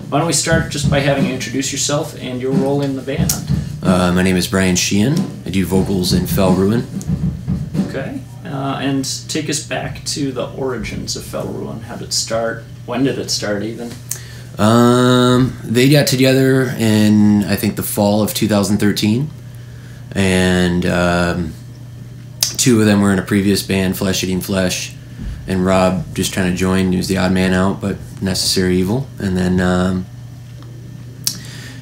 Why don't we start just by having you introduce yourself and your role in the band? My name is Brian Sheehan. I do vocals in Fell Ruin. Okay. And take us back to the origins of Fell Ruin. How did it start? When did it start even? They got together in, I think, the fall of 2013. And two of them were in a previous band, Flesh Eating Flesh. And Rob just trying to join. He was the odd man out, but necessary evil. And then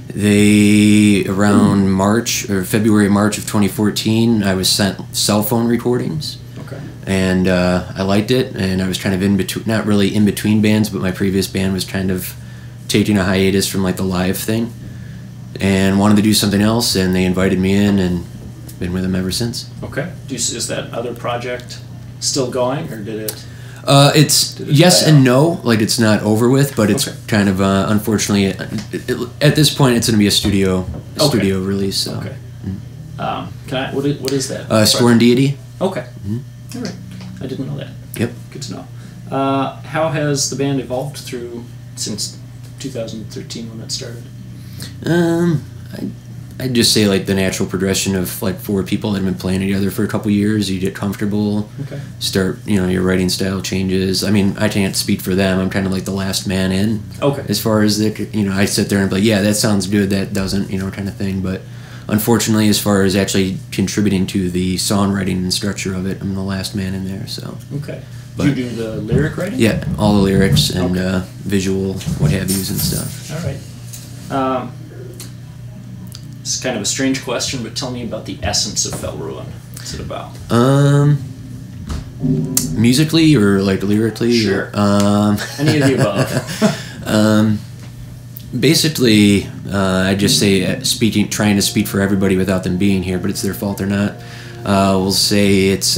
they, around March or February, March of 2014, I was sent cell phone recordings. Okay. And I liked it, and I was kind of in between, not really in between bands, but my previous band was kind of taking a hiatus from like the live thing, and wanted to do something else, and they invited me in, and been with them ever since. Okay. Is that other project still going, or did it? It's yes and no. Like, it's not over with, but it's kind of unfortunately at this point it's going to be a studio release. So. Okay. Can I? What is that? Scorn Deity. Okay. All right. I didn't know that. Yep. Good to know. How has the band evolved since 2013 when it started? I'd just say like the natural progression of like four people that have been playing together for a couple years. You get comfortable, start, your writing style changes. I mean, I can't speak for them. I'm kind of like the last man in. Okay. As far as I sit there and be like, yeah, that sounds good, that doesn't, kind of thing. But unfortunately, as far as actually contributing to the songwriting and structure of it, I'm the last man in there. So. Okay. Do you do the lyric writing? Yeah, all the lyrics and visual, what have yous and stuff. All right. It's kind of a strange question, but tell me about the essence of Fell Ruin. What's it about? Musically or like lyrically? Sure. Any of the above. Basically, I just say trying to speak for everybody without them being here, but it's their fault or not. We'll say it's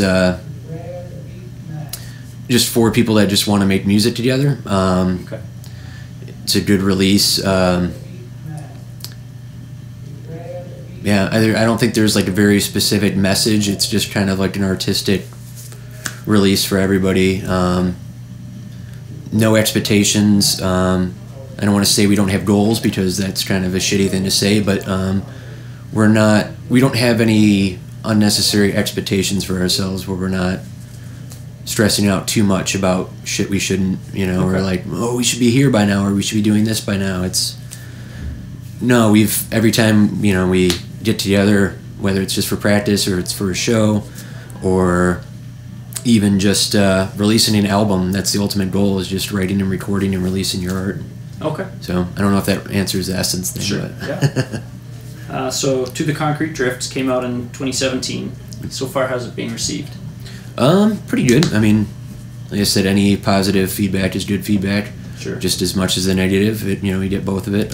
just four people that just want to make music together. Okay. It's a good release. Yeah, I don't think there's like a very specific message. It's just kind of like an artistic release for everybody. No expectations. I don't want to say we don't have goals because that's kind of a shitty thing to say, but we don't have any unnecessary expectations for ourselves where we're not stressing out too much about shit we shouldn't, We're like, oh, we should be here by now, or we should be doing this by now. Every time, we get together, whether it's just for practice or it's for a show or even just releasing an album, that's the ultimate goal, is just writing and recording and releasing your art. Okay. So I don't know if that answers the essence thing. Sure. But. Yeah. So To the Concrete Drifts came out in 2017. So far, how's it being received? Pretty good. I mean, like I said, any positive feedback is good feedback. Sure. Just as much as the negative. We get both of it.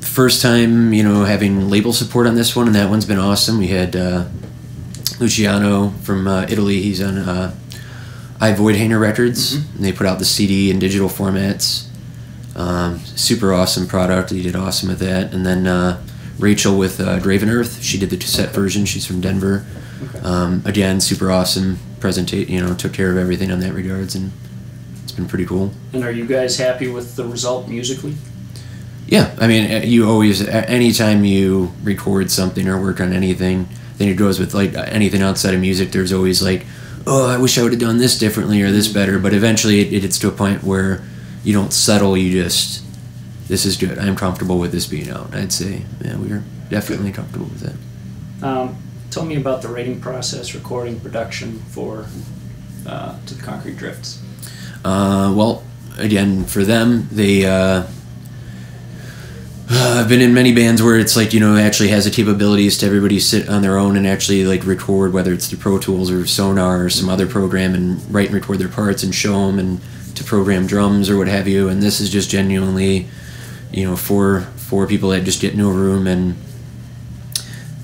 First time, having label support on this one, and that one's been awesome. We had Luciano from Italy. He's on I Voidhanger Records, and they put out the CD in digital formats. Super awesome product. He did awesome with that. And then Rachel with Graven Earth. She did the cassette version. She's from Denver. Okay. Again, super awesome presentation. Took care of everything on that regards, and it's been pretty cool. And are you guys happy with the result musically? Yeah, I mean, you always, anytime you record something or work on anything, then it goes with like anything outside of music. There's always like, oh, I wish I would have done this differently or this better. But eventually, it gets to a point where you don't settle. You just, this is good. I'm comfortable with this being out. I'd say, yeah, we're definitely comfortable with it. Tell me about the writing process, recording, production for To the Concrete Drifts. Well, again, for them, they. I've been in many bands where it's like, actually has the capabilities to everybody sit on their own and actually like record, whether it's through Pro Tools or Sonar or some other program, and write and record their parts and show them, and to program drums or what have you. And this is just genuinely, four people that just get into a room, and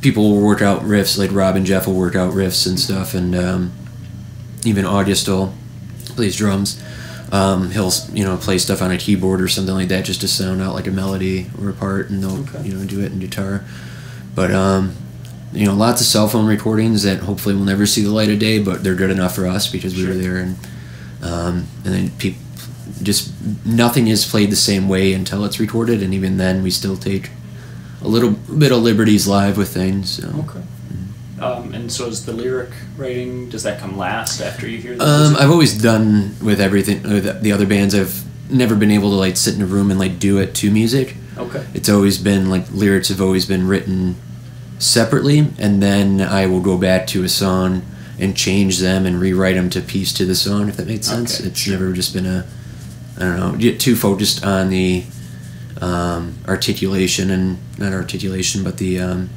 people will work out riffs, like Rob and Jeff will work out riffs and stuff, and even August plays drums. He'll play stuff on a keyboard or something like that just to sound out like a melody or a part, and they'll do it in guitar. But lots of cell phone recordings that hopefully will never see the light of day, but they're good enough for us because we were there, and then just nothing is played the same way until it's recorded, and even then we still take a little bit of liberties live with things. So. Okay. And so is the lyric writing, does that come last after you hear the music? I've always done with everything, with the other bands, I've never been able to like sit in a room and like do it to music. Okay. It's always been like lyrics have always been written separately, and then I will go back to a song and change them and rewrite them to piece to the song, if that makes sense. Okay, It's never just been I don't know, get too focused on the articulation and not articulation, but the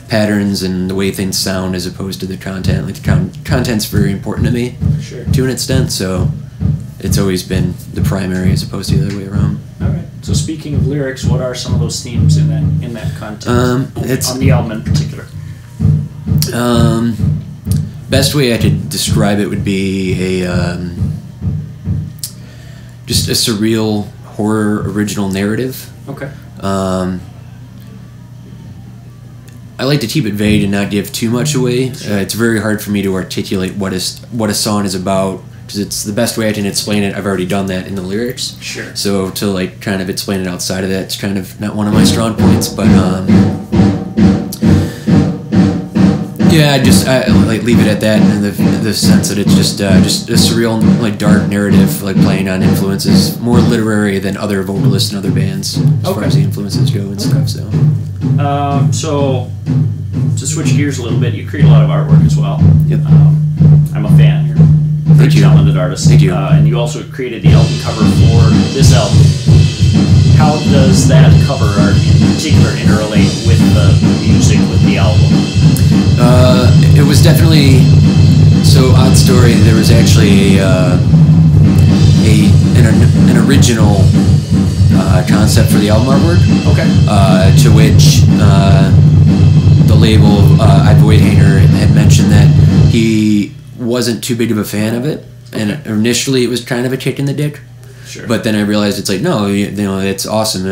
patterns and the way things sound as opposed to the content. Like the content's very important to me, Sure. to an extent. So it's always been the primary as opposed to the other way around. All right. So speaking of lyrics, what are some of those themes in that content? It's on the album in particular. Best way I could describe it would be just a surreal horror original narrative. Okay. I like to keep it vague and not give too much away. It's very hard for me to articulate what a song is about, because it's the best way I can explain it. I've already done that in the lyrics. Sure. So to like kind of explain it outside of that, it's kind of not one of my strong points. But yeah, I like leave it at that in the sense that it's just a surreal, like dark narrative, like playing on influences more literary than other vocalists and other bands as far as the influences go and stuff. So. So to switch gears a little bit, you create a lot of artwork as well. Yep. I'm a fan. You're a very Thank you. talented artist. Thank you. And you also created the album cover for this album. How does that cover art in particular interrelate with the music, with the album? It was definitely odd story. There was actually an original concept for the album artwork. Okay. To which the label Voidhanger had mentioned that he wasn't too big of a fan of it, and initially it was kind of a kick in the dick. Sure. But then I realized it's like, no, it's awesome.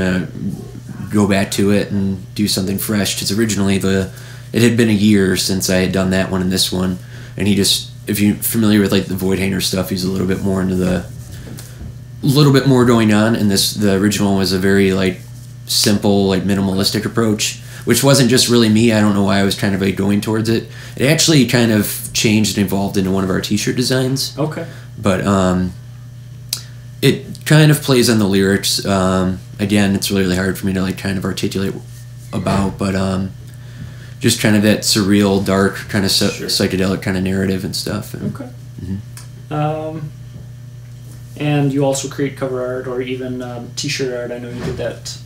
Go back to it and do something fresh. Because originally it had been a year since I had done that one and this one, and he just, if you're familiar with like the Voidhanger stuff, he's a little bit more into little bit more going on, and the original one was a very like simple, like minimalistic approach, which wasn't just really me. I don't know why I was kind of like going towards it. It actually kind of changed and evolved into one of our t-shirt designs. Okay. But it kind of plays on the lyrics. Again, it's really hard for me to like kind of articulate about, but just kind of that surreal, dark, kind of psychedelic kind of narrative and stuff. Okay. Mm-hmm. And you also create cover art or even t-shirt art. I know you did that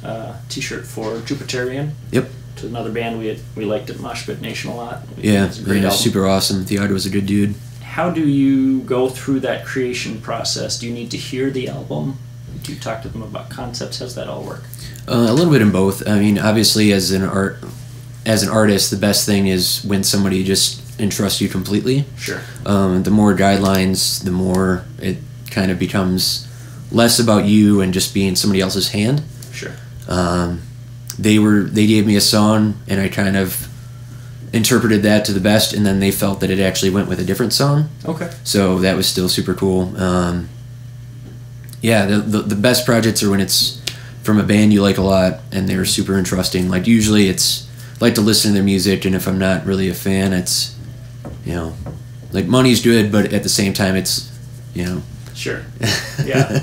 t-shirt for Jupiterian. Yep. To another band we liked at Mosh Pit Nation a lot. Yeah, it's a great album. Super awesome. Theodore was a good dude. How do you go through that creation process? Do you need to hear the album? Do you talk to them about concepts? How does that all work? A little bit in both. I mean, obviously, as an artist, the best thing is when somebody just entrusts you completely. Sure. The more guidelines, the more it kind of becomes less about you and just being somebody else's hand. Sure. They gave me a song, and I kind of interpreted that to the best, and then they felt that it actually went with a different song. Okay. So that was still super cool. Yeah, the best projects are when it's from a band you like a lot and they're super entrusting. Like usually it's I like to listen to their music, and if I'm not really a fan, it's like money's good, but at the same time it's Sure. Yeah.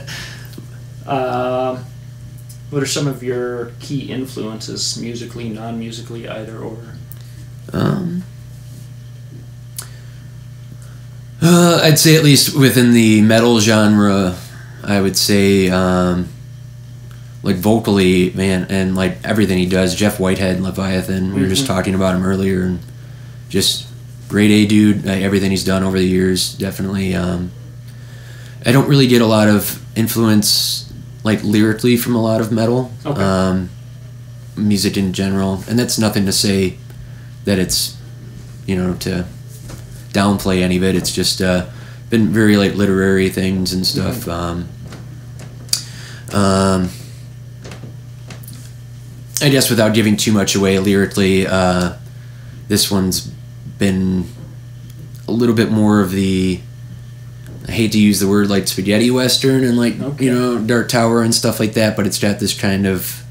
What are some of your key influences, musically, non-musically, either or? I'd say at least within the metal genre, I would say like vocally, man, and like everything he does. Jeff Whitehead, Leviathan, we were just talking about him earlier, and just grade A dude. Everything he's done over the years, definitely. I don't really get a lot of influence, like lyrically, from a lot of metal. Okay. Music in general, and that's nothing to say that it's to downplay any of it. It's just been very like literary things and stuff. I guess without giving too much away lyrically, this one's been a little bit more of the I hate to use the word like spaghetti western and like Okay. you know Dark Tower and stuff like that, but it's got this kind of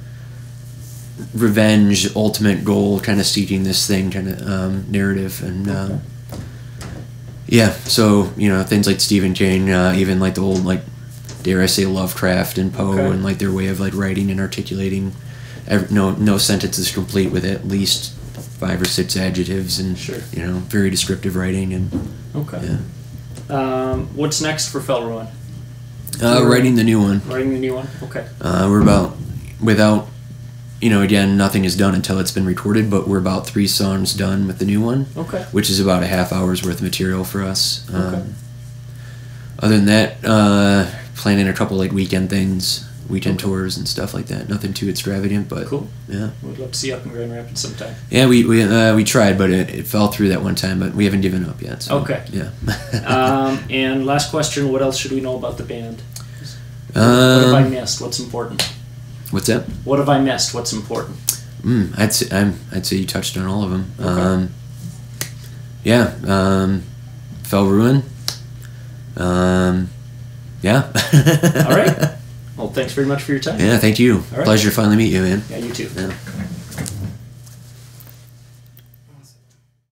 revenge, ultimate goal, kind of seeking this thing, kind of narrative, and yeah. So you know things like Stephen King, even like the old like dare I say Lovecraft and Poe, Okay. and like their way of like writing and articulating. No sentence is complete with at least 5 or 6 adjectives, and Sure. you know very descriptive writing, and Okay. What's next for Felruin? writing the new one. Writing the new one? Okay. We're about, without, you know, again, nothing is done until it's been recorded, but we're about 3 songs done with the new one, Okay. which is about a half hour's worth of material for us. Okay. Other than that, planning a couple like weekend things, weekend tours and stuff like that. Nothing too extravagant, but Cool. yeah. We'd love to see you up in Grand Rapids sometime. Yeah, we tried, but it fell through that one time, but we haven't given up yet. So, Okay. Yeah. And last question, what else should we know about the band? What have I missed? What's important? What's that? What have I missed? What's important? I'd say you touched on all of them. Okay. Fell Ruin. Yeah. All right. Well, thanks very much for your time. Yeah, thank you. All right. Pleasure to finally meet you, man. Yeah, you too. Yeah.